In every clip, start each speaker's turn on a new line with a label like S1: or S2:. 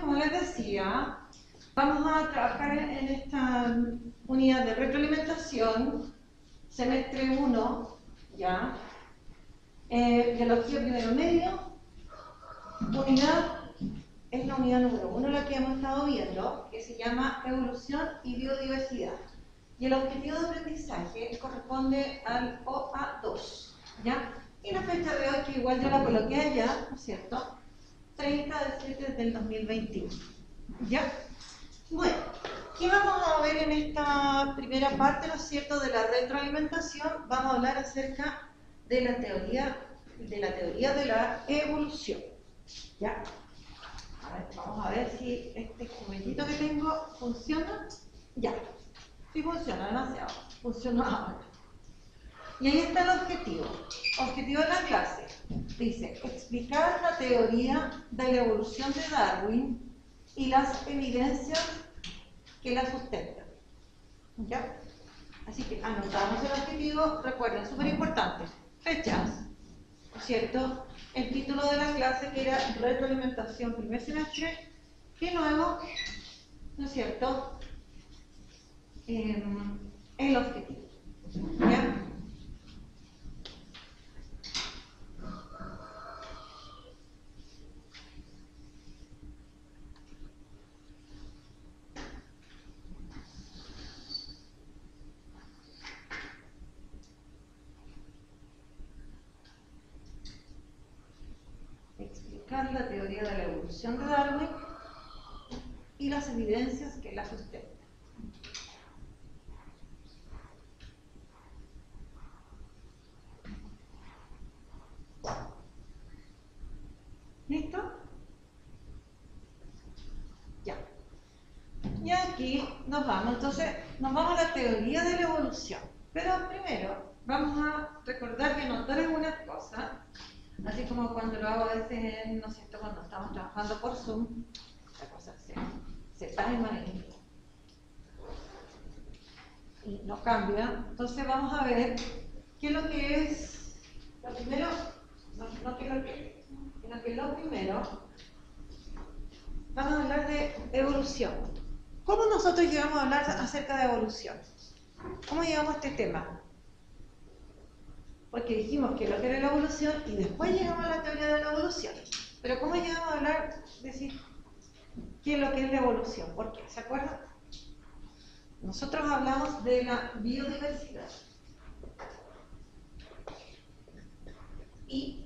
S1: como les decía, vamos a trabajar en esta unidad de retroalimentación, semestre 1, ya, biología primero medio, unidad, es la unidad número 1 la que hemos estado viendo, que se llama evolución y biodiversidad. Y el objetivo de aprendizaje corresponde al OA2, ¿ya? Y la fecha de hoy, que igual yo la coloqué allá, ¿no es cierto? 30 de 7 del 2021, ¿ya? Bueno, ¿qué vamos a ver en esta primera parte, ¿no es cierto?, de la retroalimentación? Vamos a hablar acerca de la teoría de la evolución, ¿ya? A ver, vamos a ver si este juguetito que tengo funciona. Ya, sí funciona, demasiado, funcionó ahora. Y ahí está el objetivo. Objetivo de la clase. Dice, explicar la teoría de la evolución de Darwin y las evidencias que la sustentan. ¿Ya? Así que anotamos el objetivo, recuerden, súper importante, fechas, ¿no es cierto? El título de la clase, que era retroalimentación primer semestre, y luego, ¿no es cierto?, el objetivo. ¿Ya? Explicar la teoría de la evolución de Darwin y las evidencias que la sustentan. ¿Listo? Ya. Y aquí nos vamos. Entonces, nos vamos a la teoría de la evolución. Pero primero, vamos a recordar y anotar algunas cosas, así como cuando lo hago a veces, ¿no es cierto?, cuando estamos trabajando por Zoom, la cosa se time y no cambia. Entonces vamos a ver qué es lo que es, lo primero, no qué es lo que es, sino que lo primero, vamos a hablar de evolución. ¿Cómo nosotros llegamos a hablar acerca de evolución? ¿Cómo llegamos a este tema? Porque dijimos que lo que era la evolución y después llegamos a la teoría de la evolución. Pero ¿cómo llegamos a hablar, decir, qué es lo que es la evolución? ¿Por qué? ¿Se acuerdan? Nosotros hablamos de la biodiversidad. Y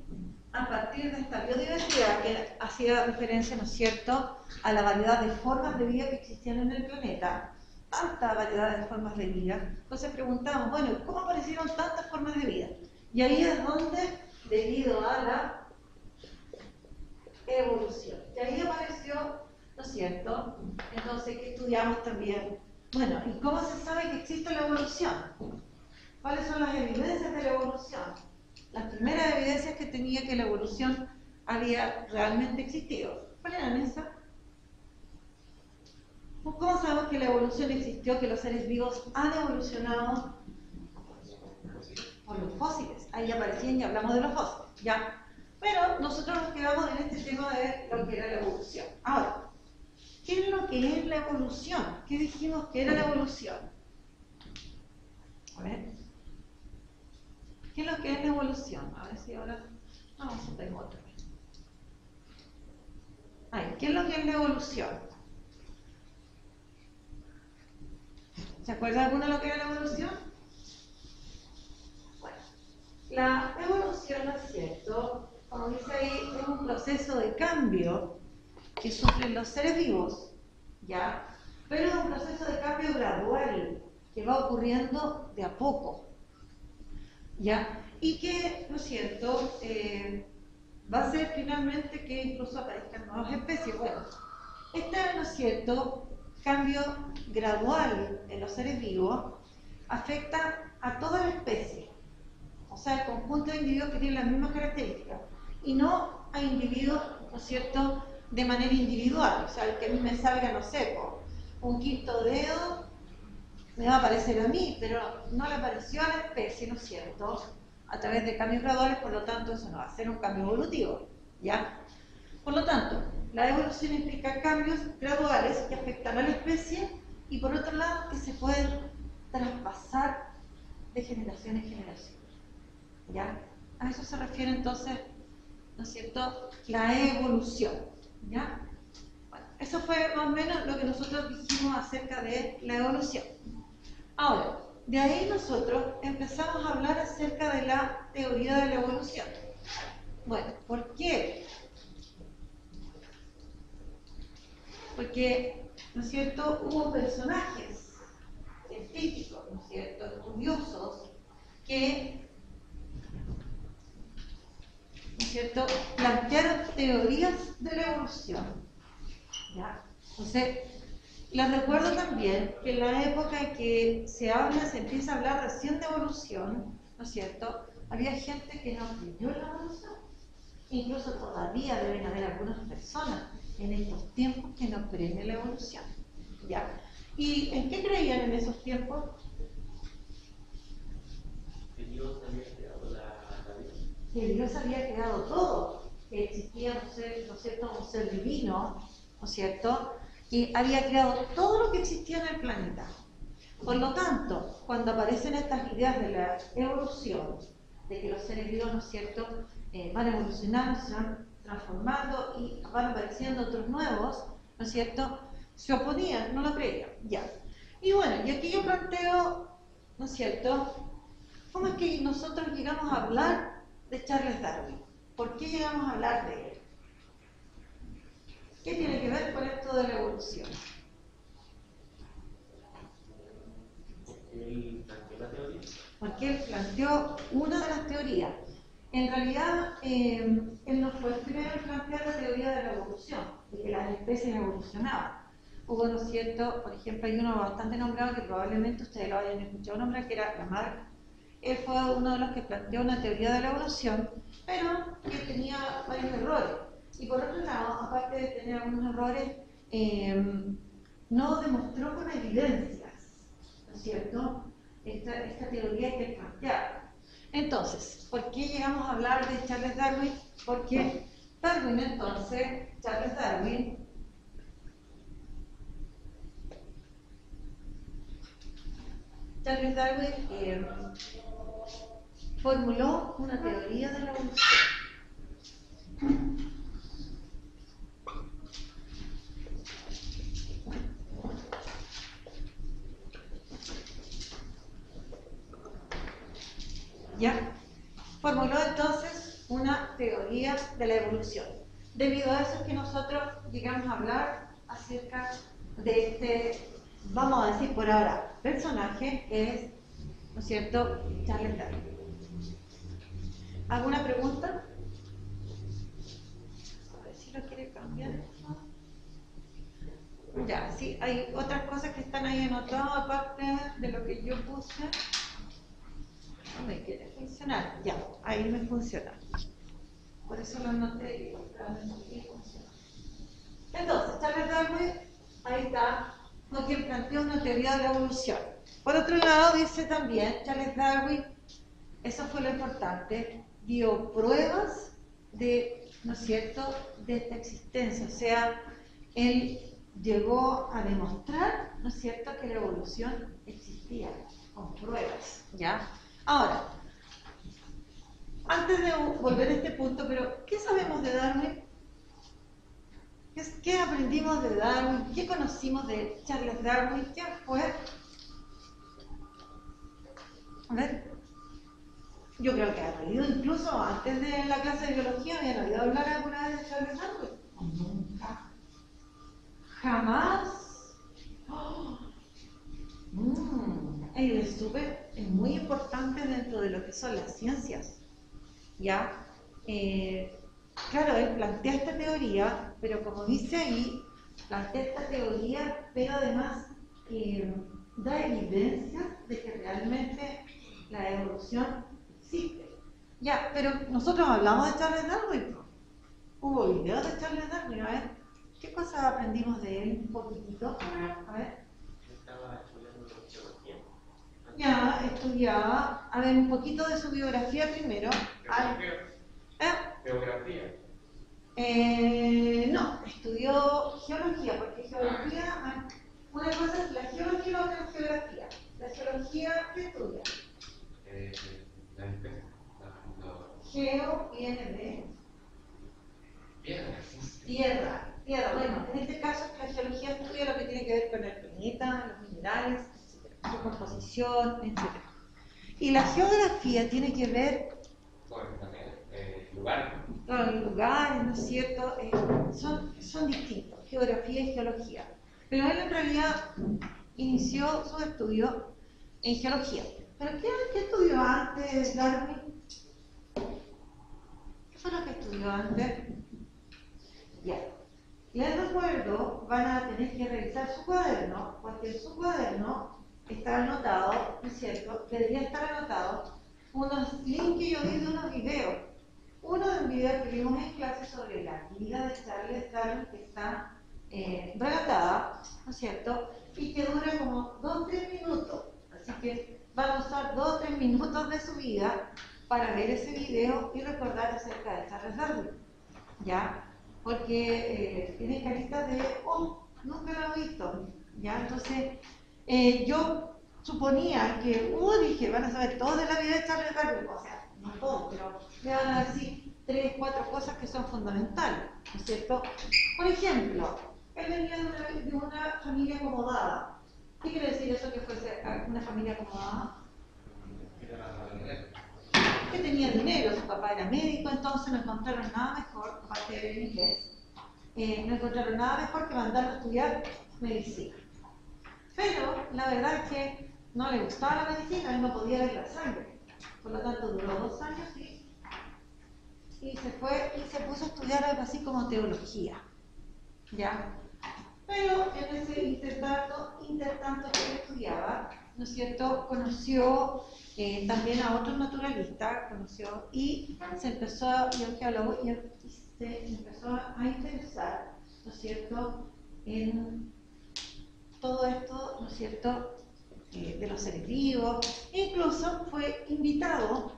S1: a partir de esta biodiversidad, que hacía referencia, ¿no es cierto?, a la variedad de formas de vida que existían en el planeta, tanta variedad de formas de vida, entonces preguntamos, bueno, ¿cómo aparecieron tantas formas de vida? Y ahí es donde, debido a la evolución, y ahí apareció, ¿no es cierto?, entonces, ¿qué estudiamos también? Bueno, ¿y cómo se sabe que existe la evolución? ¿Cuáles son las evidencias de la evolución? Las primeras evidencias que tenía que la evolución había realmente existido. ¿Cuáles eran esas? ¿Cómo sabemos que la evolución existió, que los seres vivos han evolucionado? Por los fósiles. Ahí aparecían y hablamos de los fósiles, ¿ya? Pero nosotros nos quedamos en este tema de lo que era la evolución. Ahora, ¿qué es lo que es la evolución? ¿Qué dijimos que era la evolución? A ver. ¿Qué es lo que es la evolución? A ver si ahora... Vamos a hacer otra vez. Ahí, ¿qué es lo que es la evolución? ¿Se acuerda alguno de lo que era la evolución? Bueno, la evolución, ¿no es cierto?, como dice ahí, es un proceso de cambio que sufren los seres vivos, ¿ya? Pero es un proceso de cambio gradual que va ocurriendo de a poco, ¿ya? Y que, ¿no es cierto?, va a ser finalmente que incluso aparezcan nuevas especies. Bueno, este, ¿no es cierto?, cambio gradual en los seres vivos afecta a toda la especie, o sea, el conjunto de individuos que tienen las mismas características, y no a individuos, ¿no es cierto?, de manera individual. O sea, el que a mí me salga, no sé, un quinto dedo, me va a parecer a mí, pero no le pareció a la especie, ¿no es cierto?, a través de cambios graduales. Por lo tanto, eso no va a ser un cambio evolutivo, ¿ya? Por lo tanto, la evolución implica cambios graduales que afectan a la especie y por otro lado que se pueden traspasar de generación en generación. ¿Ya? A eso se refiere entonces, ¿no es cierto?, la evolución. ¿Ya? Bueno, eso fue más o menos lo que nosotros dijimos acerca de la evolución. Ahora, de ahí nosotros empezamos a hablar acerca de la teoría de la evolución. Bueno, ¿por qué? Porque, ¿no es cierto?, hubo personajes científicos, ¿no es cierto?, estudiosos, que, ¿no es cierto?, plantearon teorías de la evolución. ¿Ya? Entonces, les recuerdo también que en la época en que se empieza a hablar recién de evolución, ¿no es cierto?, había gente que no creyó en la evolución. Incluso todavía deben haber algunas personas en estos tiempos que no creen en la evolución. ¿Ya? ¿Y en qué creían en esos tiempos?
S2: Que Dios había creado la vida.
S1: Que Dios había creado todo, que existía, ¿no es cierto?, un ser divino, ¿no es cierto?, y había creado todo lo que existía en el planeta. Por lo tanto, cuando aparecen estas ideas de la evolución, de que los seres vivos, ¿no es cierto?, van evolucionando, se van transformando y van apareciendo otros nuevos, ¿no es cierto?, se oponían, no lo creían. Ya. Y bueno, y aquí yo planteo, ¿no es cierto?, ¿cómo es que nosotros llegamos a hablar de Charles Darwin? ¿Por qué llegamos a hablar de él? ¿Qué tiene que ver con esto de la evolución?
S2: Él planteó la teoría.
S1: Porque él planteó una de las teorías. En realidad, él no fue el primero en plantear la teoría de la evolución, de que las especies evolucionaban. Hubo, ¿no es cierto?, por ejemplo, hay uno bastante nombrado que probablemente ustedes lo hayan escuchado nombrar, que era Lamarck. Él fue uno de los que planteó una teoría de la evolución, pero que tenía varios errores. Y por otro lado, aparte de tener algunos errores, no demostró con evidencias, ¿no es cierto?, esta teoría que él planteaba. Entonces, ¿por qué llegamos a hablar de Charles Darwin? Porque Charles Darwin formuló una teoría de la evolución. ¿Ya? Formuló entonces una teoría de la evolución. Debido a eso es que nosotros llegamos a hablar acerca de este, vamos a decir por ahora, personaje que es, ¿no es cierto?, Charles Darwin. ¿Alguna pregunta? A ver si lo quiere cambiar. Ya, sí, hay otras cosas que están ahí anotadas aparte de lo que yo puse. No me quiere funcionar. Ya, ahí me funciona. Por eso lo anoté y funciona. Entonces, Charles Darwin, ahí está, porque planteó una teoría de la evolución. Por otro lado, dice también, Charles Darwin, eso fue lo importante, dio pruebas de, ¿no es cierto?, de esta existencia. O sea, él llegó a demostrar, ¿no es cierto?, que la evolución existía, con pruebas, ¿ya? Ahora, antes de volver a este punto, pero ¿qué sabemos de Darwin? ¿Qué aprendimos de Darwin? ¿Qué conocimos de Charles Darwin? ¿Quién fue? A ver, yo creo que ha oído incluso antes de la clase de biología, ¿habían oído hablar alguna vez de Charles Darwin? Nunca. Jamás. Oh. Es muy importante dentro de lo que son las ciencias. ¿Ya? Claro, él plantea esta teoría, pero como dice ahí, plantea esta teoría, pero además da evidencia de que realmente la evolución existe. Ya, pero nosotros hablamos de Charles Darwin. Hubo videos de Charles Darwin, a ver, ¿qué cosas aprendimos de él un poquitito? A ver.
S2: Estaba estudiando biología.
S1: Ya, estudiaba, a ver, un poquito de su biografía primero.
S2: Biografía.
S1: No, estudió geología, porque geología, una cosa es la geología y la otra es geografía. La geología, ¿qué estudia?
S2: La especie.
S1: Geo viene de
S2: Piedra.
S1: tierra. Bueno, en este caso la geología estudia lo que tiene que ver con el planeta, los minerales, etc., su composición, etc. Y la geografía tiene que ver
S2: Lugar.
S1: con los lugares, ¿no es cierto? Son distintos, geografía y geología. Pero él en realidad inició su estudio en geología. ¿Pero qué estudió antes, Darwin? ¿Qué fue lo que estudió antes? Ya. Les recuerdo, van a tener que revisar su cuaderno, porque en su cuaderno está anotado, ¿no es cierto? Debería estar anotado unos links que yo di de unos videos. Uno de un video que vimos en clase sobre la vida de Charles Darwin, que está relatada, ¿no es cierto? Y que dura como 2 o 3 minutos. Así que van a usar 2 o 3 minutos de su vida para ver ese video y recordar acerca de Charles Darwin. ¿Ya? Porque tiene carita de, oh, nunca lo he visto, ¿ya? Entonces, yo suponía que, dije, van a saber todo de la vida de Charles Darwin, o sea, no todo, pero me van a decir 3, 4 cosas que son fundamentales, ¿no es cierto? Por ejemplo, él venía de una familia acomodada. ¿Qué quiere decir eso que fuese una familia acomodada? Que tenía dinero, su papá era médico, entonces no encontraron nada mejor, aparte de inglés, no encontraron nada mejor que mandarlo a estudiar medicina. Pero la verdad es que no le gustaba la medicina, él no podía ver la sangre, por lo tanto duró 2 años y se fue y se puso a estudiar algo así como teología, ¿ya? Pero en ese intertanto que él estudiaba, ¿no es cierto?, conoció también a otros naturalistas, y se empezó, y un geólogo, y se empezó a interesar, ¿no es cierto?, en todo esto, ¿no es cierto?, de los seres vivos. Incluso fue invitado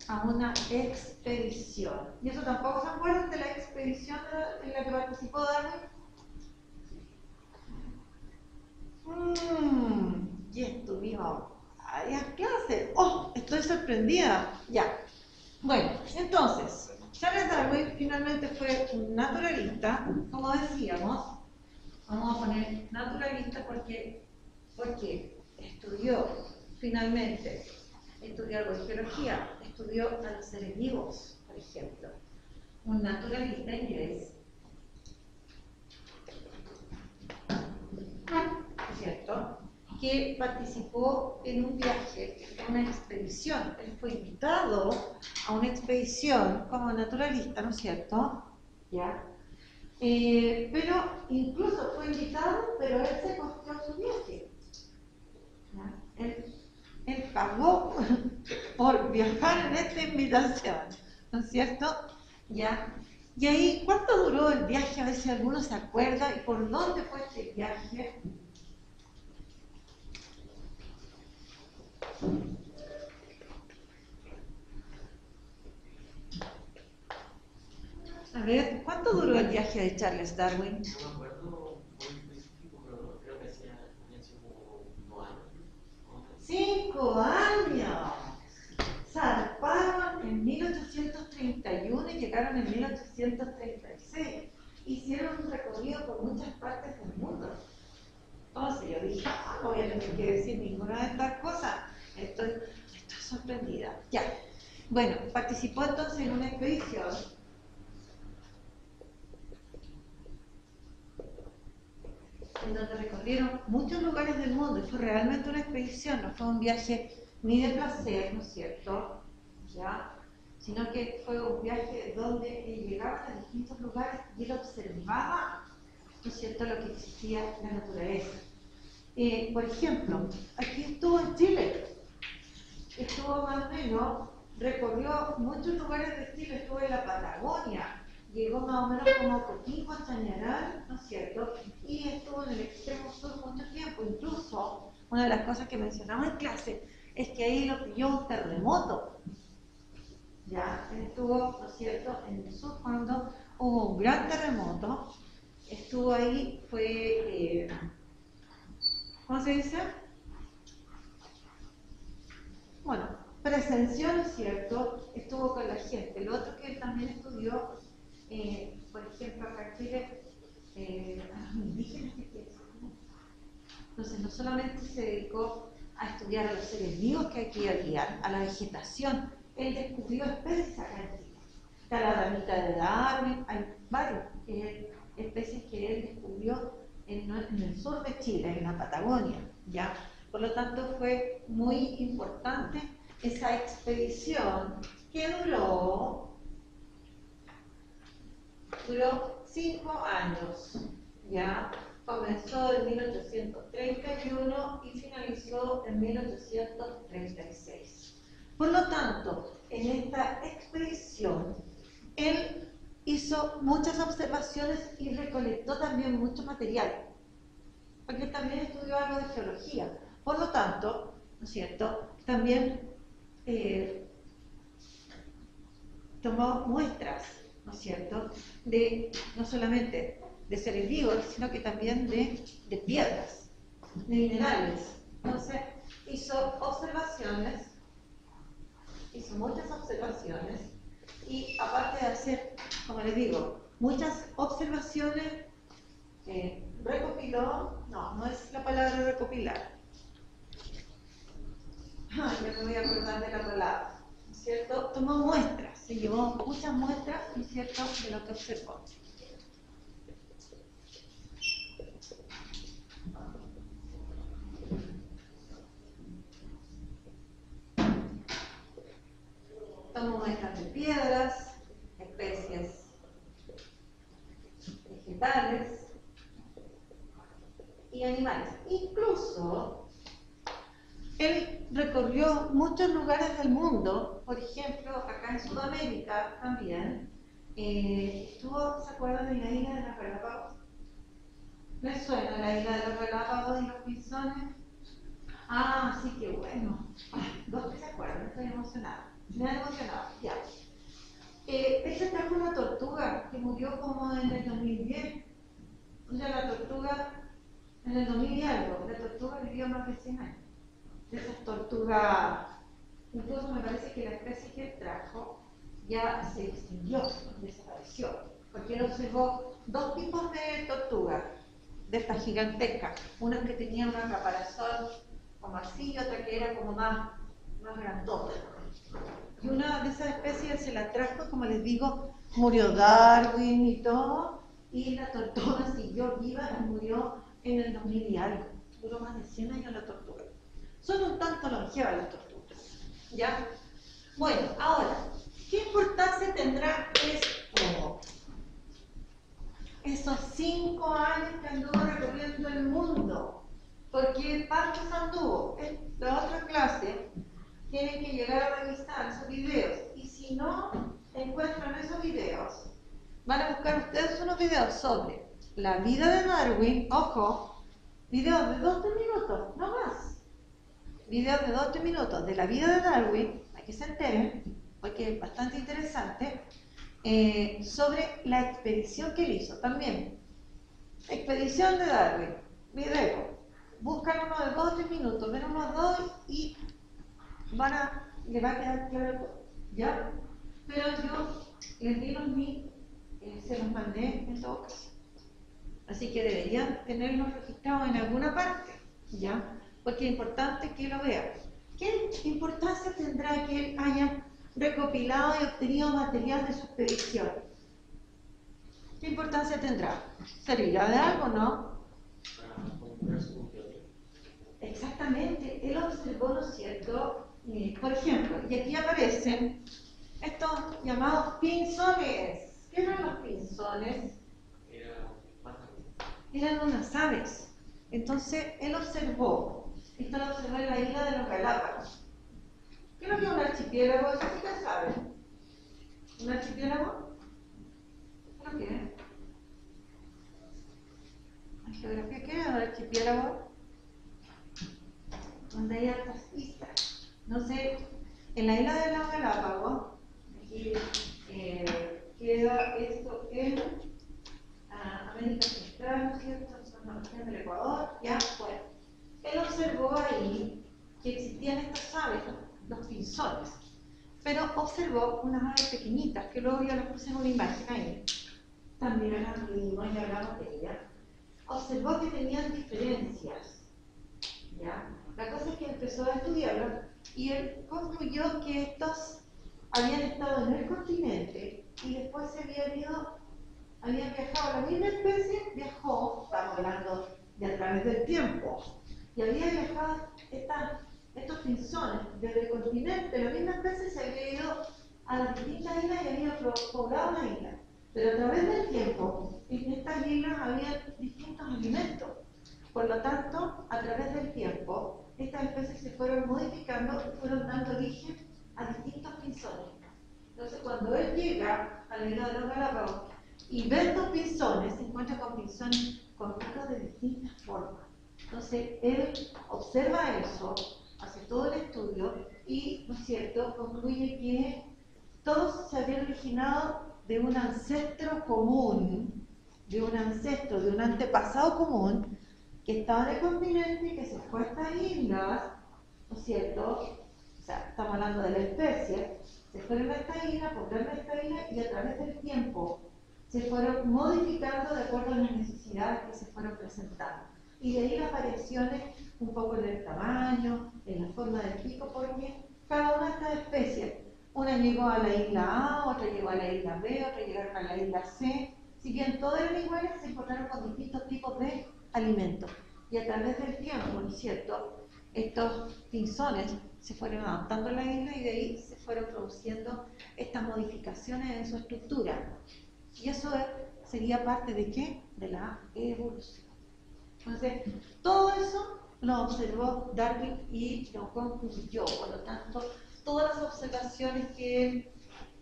S1: a una expedición. ¿Y eso tampoco se acuerdan de la expedición en la que participó Darwin? Y estuvimos varias clases. ¡Oh! Estoy sorprendida. Ya. Bueno, entonces, Charles Darwin finalmente fue un naturalista, como decíamos. Vamos a poner naturalista porque finalmente, estudió algo de geología, estudió a los seres vivos, por ejemplo. Un naturalista inglés, ¿cierto?, que participó en un viaje, en una expedición. Él fue invitado a una expedición como naturalista, ¿no es cierto? ¿Ya? Pero incluso fue invitado, pero él se costeó su viaje. ¿Ya? Él pagó por viajar en esta invitación, ¿no es cierto? ¿Ya? Y ahí, ¿cuánto duró el viaje? A ver si alguno se acuerda y por dónde fue este viaje. A ver, ¿cuánto duró el viaje de Charles Darwin?
S2: No me acuerdo muy específico, pero creo que habían sido como 5 años.
S1: 5 años. Zarparon en 1831 y llegaron en 1836. Hicieron un recorrido por muchas partes del mundo. Entonces yo dije, no voy a tener que decir ninguna de estas cosas. Estoy sorprendida. Ya. Bueno, participó entonces en una expedición en donde recorrieron muchos lugares del mundo y fue realmente una expedición, no fue un viaje ni de placer, ¿no es cierto? ¿Ya? Sino que fue un viaje donde llegaban a distintos lugares y él observaba, ¿no es cierto?, lo que existía en la naturaleza. Por ejemplo, aquí estuvo en Chile, estuvo más o menos, recorrió muchos lugares de Chile, estuvo en la Patagonia, llegó más o menos como a Coquimbo, a Chañaral, ¿no es cierto? Y estuvo en el extremo sur mucho tiempo. Incluso, una de las cosas que mencionamos en clase es que ahí lo pilló un terremoto. Ya, él estuvo, ¿no es cierto?, en el sur cuando hubo un gran terremoto, estuvo ahí, fue, ¿cómo se dice? Bueno, presenció, ¿no es cierto? Estuvo con la gente. Lo otro que él también estudió, por ejemplo, acá en Chile, a los indígenas que tienen. Entonces, no solamente se dedicó a estudiar a los seres vivos que aquí había, a la vegetación, él descubrió especies acá en Chile. Está la ramita de Darwin, hay varias especies que él descubrió en el sur de Chile, en la Patagonia, ¿ya? Por lo tanto, fue muy importante esa expedición que duró 5 años, ¿ya? Comenzó en 1831 y finalizó en 1836. Por lo tanto, en esta expedición, él hizo muchas observaciones y recolectó también mucho material, porque también estudió algo de geología. Por lo tanto, ¿no es cierto?, también tomó muestras, ¿no es cierto?, de no solamente de seres vivos, sino que también de piedras, de minerales. Entonces, hizo muchas observaciones, y aparte de hacer, como les digo, muchas observaciones, recopiló, no es la palabra recopilar, ya me voy a acordar de la palabra, ¿no es cierto? Tomó muestras, se llevó muchas muestras, ¿no es cierto?, de lo que observó. Tomó muestras de piedras, especies vegetales y animales. Incluso, él recorrió muchos lugares del mundo, por ejemplo, acá en Sudamérica también. Estuvo, ¿se acuerdan de la isla de los Galápagos? ¿Les suena la isla de los Galápagos y los pinzones? Ah, sí, qué bueno. Dos que se acuerdan, estoy emocionada. Me han emocionado, ya. Ella trajo una tortuga que murió como en el 2010. O sea, la tortuga, en el 2000 y algo, la tortuga vivió más de 100 años. De esas tortugas, incluso me parece que la especie que él trajo ya se extinguió, desapareció, porque él observó 2 tipos de tortugas, de estas gigantescas, una que tenía una caparazón como así y otra que era como más grandota. Y una de esas especies se la trajo, como les digo, murió Darwin y todo, y la tortuga siguió viva y murió en el 2000 y algo. Duró más de 100 años la tortuga. Son un tanto longevas las tortugas, ¿ya? Bueno, ahora, ¿qué importancia tendrá esto? Esos 5 años que anduvo recorriendo el mundo, porque partes anduvo. En la otra clase tienen que llegar a revisar esos videos, y si no encuentran esos videos, van a buscar ustedes unos videos sobre la vida de Darwin. Ojo, videos de 12 minutos, no más. Videos de 12 minutos de la vida de Darwin, para que se enteren, porque es bastante interesante, sobre la expedición que él hizo también. Expedición de Darwin, video. Buscan uno de 12 minutos, ven unos dos y le va a quedar claro todo, ¿ya? Pero yo les di los links, se los mandé en todo caso. Así que deberían tenerlos registrados en alguna parte, ¿ya? Porque es importante que lo vean. ¿Qué importancia tendrá que él haya recopilado y obtenido material de su expedición? ¿Qué importancia tendrá? ¿Servirá de algo, no? Exactamente, él observó, ¿no es cierto? Por ejemplo, y aquí aparecen estos llamados pinzones. ¿Qué eran los pinzones? Eran unas aves. Entonces, él observó, esto lo observó en la isla de los Galápagos. ¿Qué es lo que es un archipiélago? Eso sí que saben. ¿Un archipiélago? ¿Qué es lo que es? ¿La geografía qué es un archipiélago? Donde hay altas islas. No sé, en la isla de los Galápagos, aquí queda esto en América Central, ¿no es cierto? Son la región del Ecuador, ya, bueno. Él observó ahí que existían estas aves, los pinzones, pero observó unas aves pequeñitas, que luego yo las puse en una imagen ahí. También las vimos y hablamos de ellas. Observó que tenían diferencias, ¿ya? La cosa es que empezó a estudiarlas y él concluyó que estos habían estado en el continente y después se habían viajado, la misma especie viajó, estamos hablando de a través del tiempo, y había viajado estos pinzones desde el continente, la misma especie se había ido a las distintas islas y había poblado la isla. Pero a través del tiempo, en estas islas había distintos alimentos. Por lo tanto, a través del tiempo, estas especies se fueron modificando y fueron dando origen a distintos pinzones. Entonces, cuando él llega a la isla de los Galápagos y ve estos pinzones, se encuentra con pinzones con picos de distintas formas. Entonces, él observa eso, hace todo el estudio y, ¿no es cierto?, concluye que todos se habían originado de un ancestro común, de un antepasado común, que estaba en el continente, que se fue a estas islas, ¿no es cierto? O sea, estamos hablando de la especie, se fueron a esta isla, poblaron esta isla y a través del tiempo se fueron modificando de acuerdo a las necesidades que se fueron presentando. Y de ahí las variaciones un poco en el tamaño, en la forma del pico, porque cada una de estas especies, una llegó a la isla A, otra llegó a la isla B, otra llegó a la isla C. Si bien todas eran iguales, se encontraron con distintos tipos de alimentos. Y a través del tiempo, ¿no es cierto?, estos pinzones se fueron adaptando a la isla y de ahí se fueron produciendo estas modificaciones en su estructura. Y eso sería parte de ¿qué? De la evolución. Entonces, todo eso lo observó Darwin y lo concluyó. Por lo tanto, todas las observaciones que él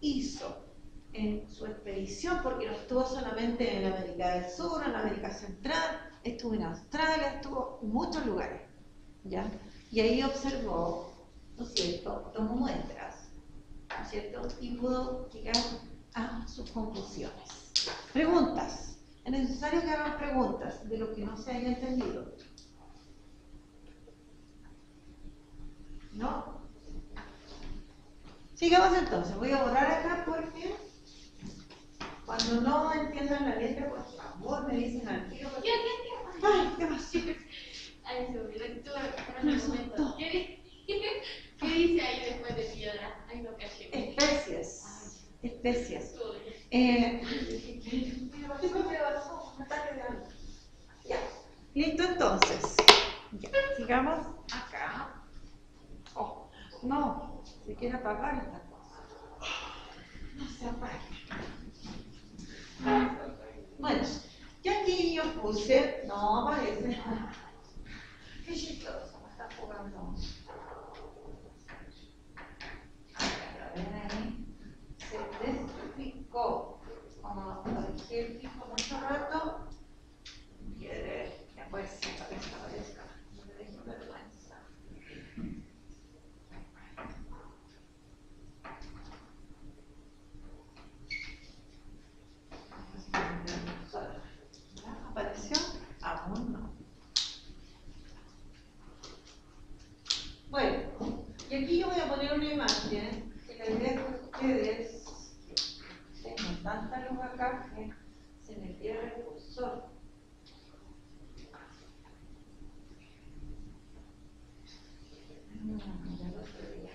S1: hizo en su expedición, porque no estuvo solamente en América del Sur, en América Central, estuvo en Australia, estuvo en muchos lugares, ¿ya? Y ahí observó, ¿no es cierto?, tomó muestras, ¿no es cierto?, y pudo llegar a sus conclusiones. Preguntas. Es necesario que hagan preguntas de lo que no se haya entendido. ¿No? Sigamos entonces. Voy a borrar acá porque cuando no entiendan la letra, por favor, me dicen al tiro. Porque... Ay, ¿qué pasó?
S3: Ay, se olvidó que tuve un argumento. ¿Qué dice ahí después de piedra? Ay, no caché.
S1: Especies.
S3: Ay.
S1: Especies. Ya. Listo, entonces. Ya. Sigamos acá. Oh, no, se quiere apagar esta cosa. No se apaga. Bueno, ya aquí yo puse, no aparece. Qué chistoso, me está jugando. A ver ahí. Se despicó. Como lo dije el pico mucho rato. Quiere que aparezca. No me dejo vergüenza. ¿Apareció? Aún no. Bueno, y aquí yo voy a poner una imagen que la idea es que ustedes tengan tanta luz acá que se me pierde el cursor. Ya lo sabía.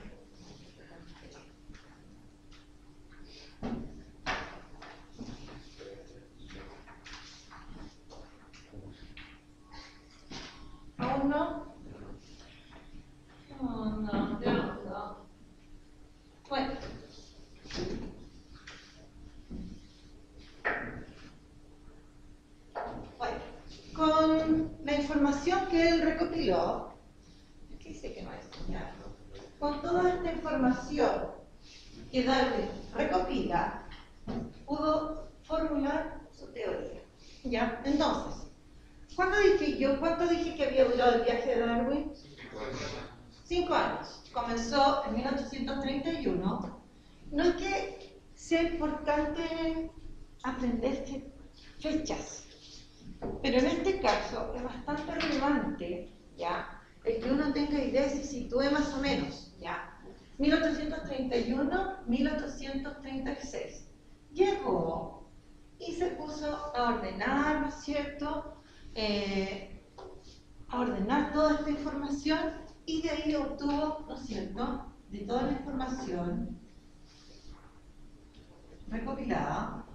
S1: ¿Aún no? No. Bueno. Con la información que él recopiló, ¿qué dice que no es? Ya. Con toda esta información que Darwin recopila, pudo formular su teoría. ¿Ya? Entonces, ¿cuánto dije que había durado el viaje de Darwin? 5 años. Comenzó en 1831. No es que sea importante aprender fechas, Pero en este caso es bastante relevante, ¿ya? El que uno tenga idea y se sitúe más o menos, ¿ya? 1831-1836. Llegó y se puso a ordenar, ¿no es cierto? A ordenar toda esta información y de ahí obtuvo, ¿no es cierto?, de toda la información recopilada,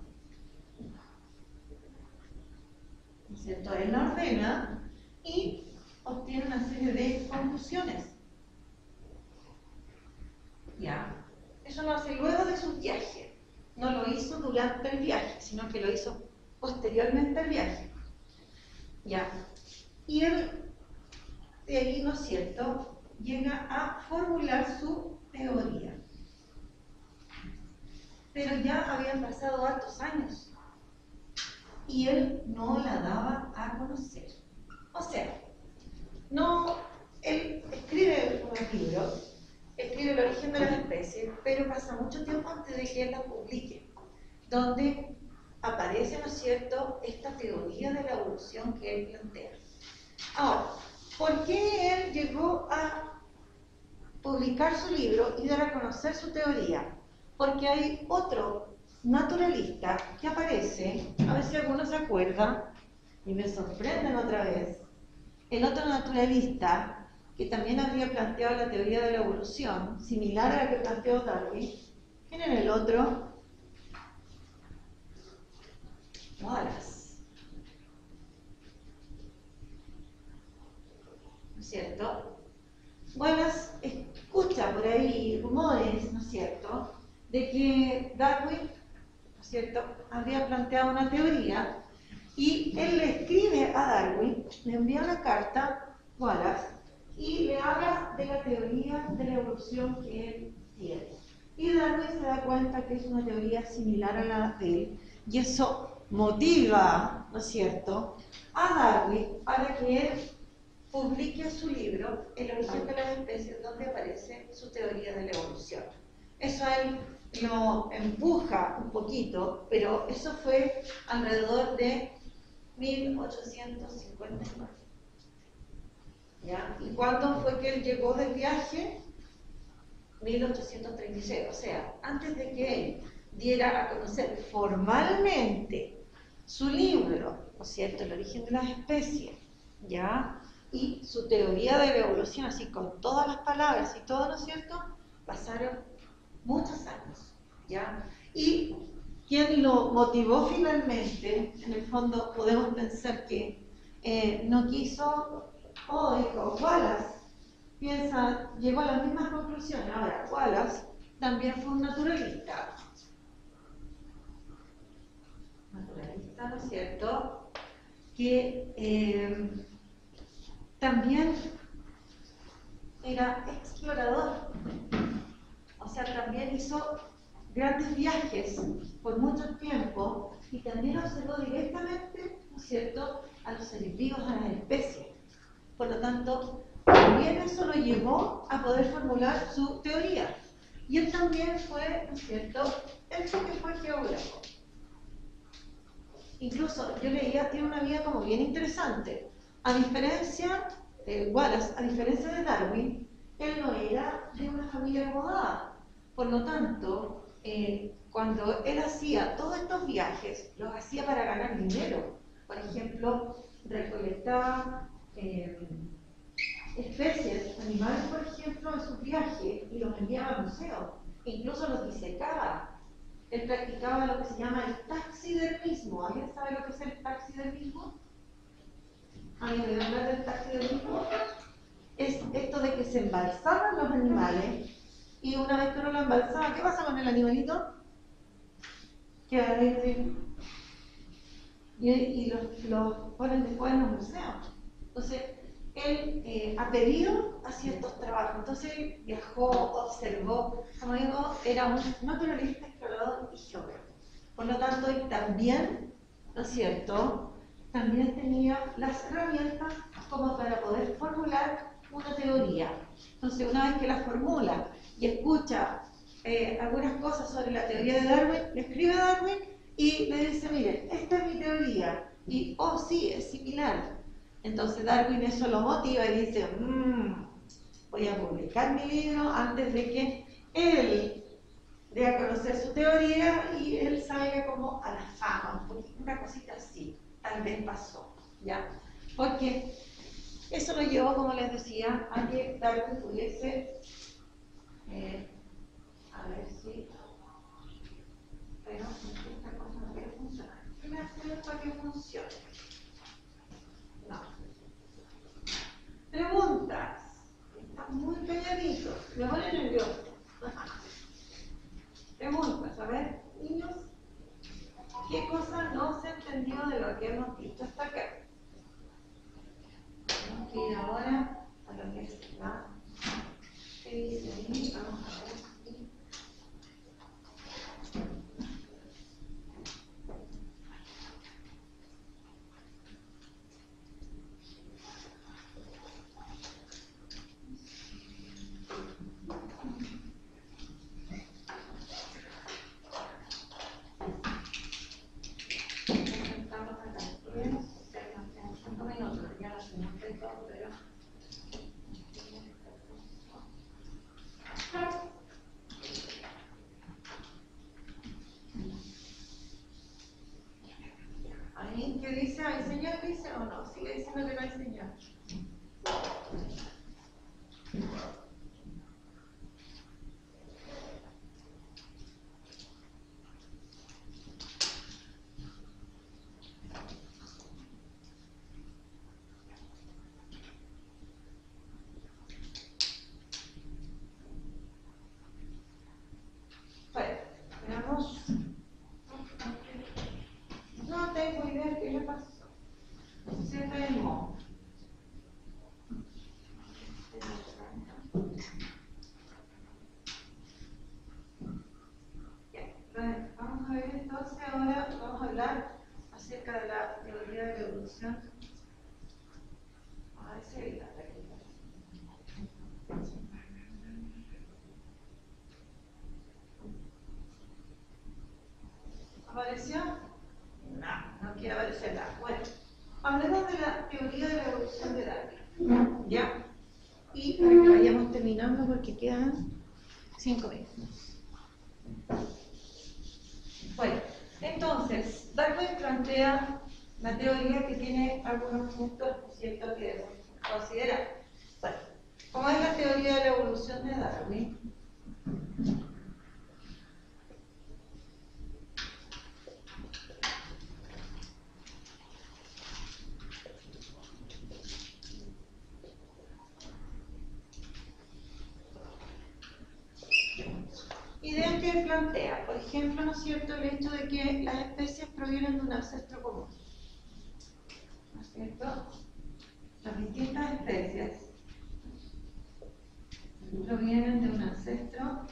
S1: ¿no es cierto?, él la ordena y obtiene una serie de conclusiones. ¿Ya? Eso lo hace luego de su viaje. No lo hizo durante el viaje, sino que lo hizo posteriormente al viaje. ¿Ya? Y él, de ahí, ¿no es cierto?, llega a formular su teoría. Pero ya habían pasado hartos años y él no la daba a conocer. O sea, no, él escribe unos libros, escribe El origen de las especies, pero pasa mucho tiempo antes de que él la publique, donde aparece, ¿no es cierto?, esta teoría de la evolución que él plantea. Ahora, ¿por qué él llegó a publicar su libro y dar a conocer su teoría? Porque hay otro naturalista que aparece, a ver si alguno se acuerda, y me sorprenden otra vez, el otro naturalista que también habría planteado la teoría de la evolución, similar a la que planteó Darwin. ¿Quién era el otro? Wallace. ¿No es cierto? Wallace escucha por ahí rumores, ¿no es cierto?, de que Darwin, ¿no es cierto?, había planteado una teoría y él le escribe a Darwin, le envía una carta, Wallace, y le habla de la teoría de la evolución que él tiene. Y Darwin se da cuenta que es una teoría similar a la de él, y eso motiva, ¿no es cierto?, a Darwin para que él publique su libro, El origen de las especies, donde aparece su teoría de la evolución. Eso a él lo empuja un poquito, pero eso fue alrededor de 1859. ¿Ya? ¿Y cuándo fue que él llegó del viaje? 1836, o sea, antes de que él diera a conocer formalmente su libro, ¿no es cierto?, El origen de las especies, ¿ya?, y su teoría de la evolución, así con todas las palabras y todo, ¿no es cierto?, pasaron muchos años, ¿ya? Y quien lo motivó finalmente, en el fondo podemos pensar que no quiso, dijo, Wallace, piensa, llegó a las mismas conclusiones. Ahora, Wallace también fue un naturalista, ¿no es cierto?, que también era explorador, o sea, también hizo grandes viajes por mucho tiempo y también observó directamente, ¿no es cierto?, a los seres vivos, a las especies. Por lo tanto, también eso lo llevó a poder formular su teoría. Y él también fue, ¿no es cierto?, él sí que fue geógrafo. Incluso yo leía, tiene una vida como bien interesante. A diferencia de Wallace, a diferencia de Darwin, él no era de una familia acomodada. Por lo tanto, cuando él hacía todos estos viajes, los hacía para ganar dinero. Por ejemplo, recolectar especies, animales, por ejemplo, en sus viajes y los enviaba al museo. Incluso los disecaba. Él practicaba lo que se llama el taxidermismo. ¿Alguien sabe lo que es el taxidermismo? ¿Alguien debe hablar del taxidermismo? Es esto de que se embalsaban los animales y una vez que uno lo embalsaba, ¿qué pasa con el animalito? Queda ahí y los ponen después en los museos. Entonces, él a pedido hacía estos trabajos. Entonces, él viajó, observó, como digo, era un naturalista, explorador y geógrafo. Por lo tanto, él también, ¿no es cierto?, también tenía las herramientas como para poder formular una teoría. Entonces, una vez que la formula y escucha algunas cosas sobre la teoría de Darwin, le escribe a Darwin y le dice, miren, esta es mi teoría. teoría y, oh sí, es similar. Entonces Darwin eso lo motiva y dice, voy a publicar mi libro antes de que él dé a conocer su teoría y él salga como a la fama, una cosita así, tal vez pasó, ¿ya? Porque eso lo llevó, como les decía, a que Darwin pudiese, a ver si, pero esta cosa no quiere funcionar. ¿Qué me hace para que funcione? No. Preguntas. Está muy calladito. Me pone nervioso. Preguntas. A ver, niños, ¿qué cosa no se entendió de lo que hemos dicho hasta acá? Vamos a ir ahora a lo que es la... ¿Qué dice ahí? Vamos a ver. ¿Ahí qué dice? ¿Hay señal? ¿Dice o no? Sigue diciendo que no hay señal. Bueno, veamos. No tengo idea qué le pasó. Se remó. Vamos a ver entonces, ahora vamos a hablar acerca de la teoría de la evolución. A ver si ahí está. ¿Apareció? No quiere aparecer nada. Bueno, hablemos de la teoría de la evolución de Darwin. ¿Ya? Y para que vayamos terminando porque quedan 5 minutos. Bueno, entonces, Darwin plantea la teoría que tiene algunos puntos, ¿cierto?, que debemos considerar. Bueno, ¿cómo es la teoría de la evolución de Darwin? Ideas que él plantea, por ejemplo, ¿no es cierto?, el hecho de que las especies provienen de un ancestro común. ¿No es cierto? Las distintas especies provienen de un ancestro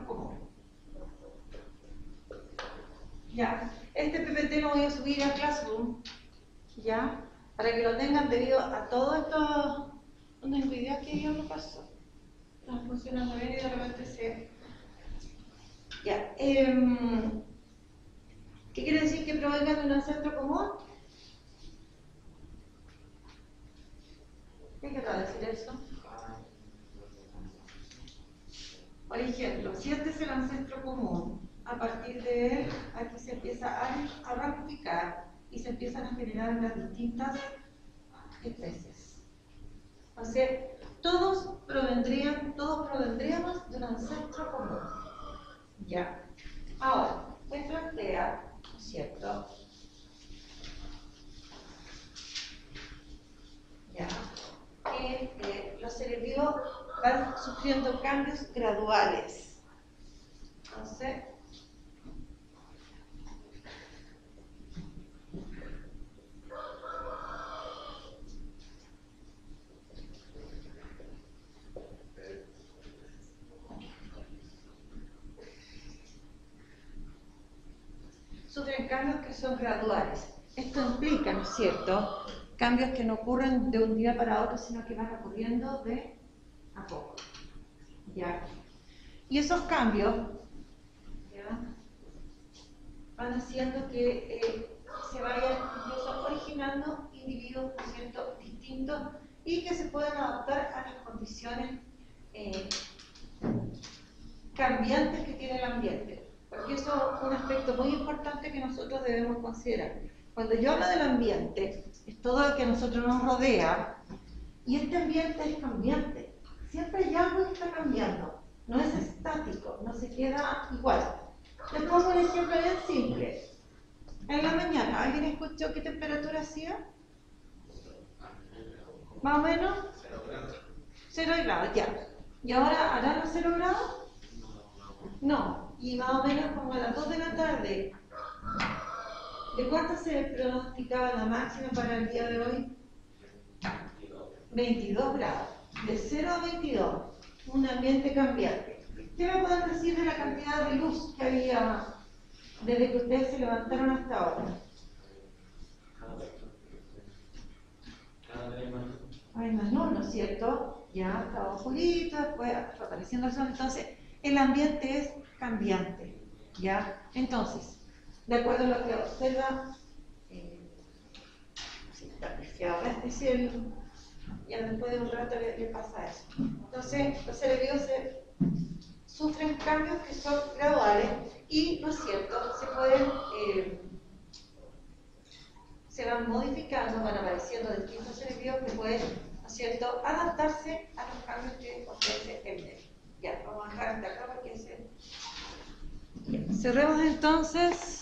S1: común. Ya, este PPT lo voy a subir a Classroom, ya, para que lo tengan debido a todo esto. No tengo idea qué diablo pasó. No funciona muy bien y de repente se... Ya, ¿qué quiere decir que provengan de un ancestro común? ¿Qué querrá decir eso? Por ejemplo, si este es el ancestro común, a partir de él, aquí se empieza a ramificar y se empiezan a generar las distintas especies. O sea, todos provendríamos de un ancestro común. Ya. Ahora, se plantea, ¿cierto? Ya. Que los seres vivos van sufriendo cambios graduales. Entonces, sufren cambios que son graduales. Esto implica, ¿no es cierto?, cambios que no ocurren de un día para otro, sino que van ocurriendo de a poco. ¿Ya? Y esos cambios, ¿ya?, van haciendo que se vayan incluso originando individuos, ¿no es cierto?, distintos y que se puedan adaptar a las condiciones cambiantes que tiene el ambiente. Porque eso es un aspecto muy importante que nosotros debemos considerar. Cuando yo hablo del ambiente, es todo lo que a nosotros nos rodea, y este ambiente es cambiante. Siempre hay algo que está cambiando, no es estático, no se queda igual. Les pongo un ejemplo bien simple. En la mañana, ¿alguien escuchó qué temperatura hacía? ¿Más o menos? 0 grados, ya. ¿Y ahora hará los 0 grados? No. Y más o menos como a las 2 de la tarde. ¿De cuánto se pronosticaba la máxima para el día de hoy? 22 grados. De 0 a 22. Un ambiente cambiante. ¿Qué me pueden decir de la cantidad de luz que había desde que ustedes se levantaron hasta ahora? Hay más luz, ¿no es cierto? Ya estaba oscurito, después apareciendo el sol. Entonces, el ambiente es cambiante, ¿ya? Entonces, de acuerdo a lo que observa, ahora este cielo, ya después de un rato le pasa eso. Entonces, los seres vivos sufren cambios que son graduales y, ¿no es cierto?, se van modificando, van apareciendo distintos seres vivos que pueden, ¿no es cierto?, adaptarse a los cambios que ofrece el medio. Ya, vamos a dejar hasta acá porque cerremos entonces.